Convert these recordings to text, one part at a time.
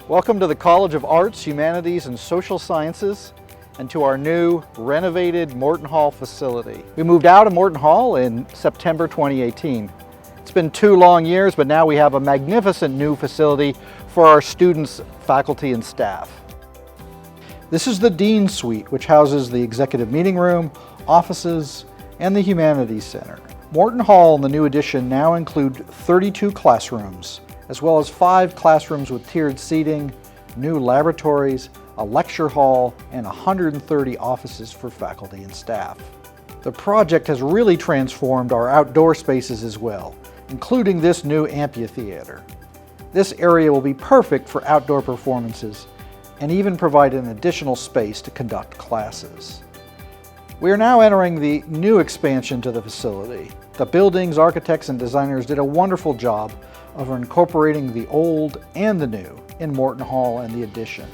Welcome to the College of Arts, Humanities, and Social Sciences and to our new renovated Morton Hall facility. We moved out of Morton Hall in September 2018. It's been 2 long years, but now we have a magnificent new facility for our students, faculty, and staff. This is the Dean's Suite, which houses the executive meeting room, offices, and the Humanities Center. Morton Hall and the new addition now include 32 classrooms, as well as 5 classrooms with tiered seating, new laboratories, a lecture hall, and 130 offices for faculty and staff. The project has really transformed our outdoor spaces as well, including this new amphitheater. This area will be perfect for outdoor performances and even provide an additional space to conduct classes. We are now entering the new expansion to the facility. The building's architects and designers did a wonderful job of incorporating the old and the new in Morton Hall and the addition.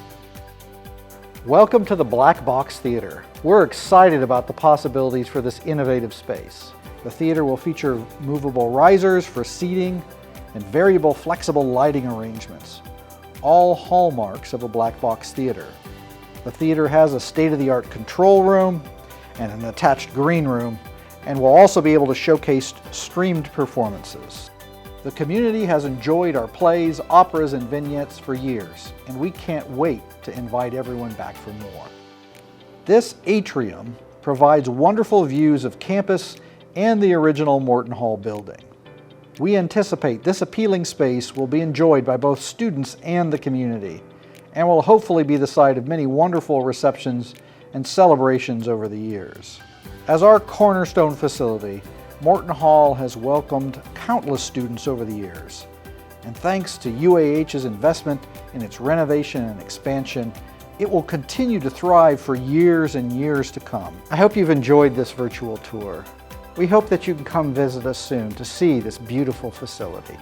Welcome to the Black Box Theater. We're excited about the possibilities for this innovative space. The theater will feature movable risers for seating and variable flexible lighting arrangements, all hallmarks of a black box theater. The theater has a state-of-the-art control room and an attached green room, and will also be able to showcase streamed performances. The community has enjoyed our plays, operas, and vignettes for years, and we can't wait to invite everyone back for more. This atrium provides wonderful views of campus and the original Morton Hall building. We anticipate this appealing space will be enjoyed by both students and the community, and will hopefully be the site of many wonderful receptions and celebrations over the years. As our cornerstone facility, Morton Hall has welcomed countless students over the years, and thanks to UAH's investment in its renovation and expansion, it will continue to thrive for years and years to come. I hope you've enjoyed this virtual tour. We hope that you can come visit us soon to see this beautiful facility.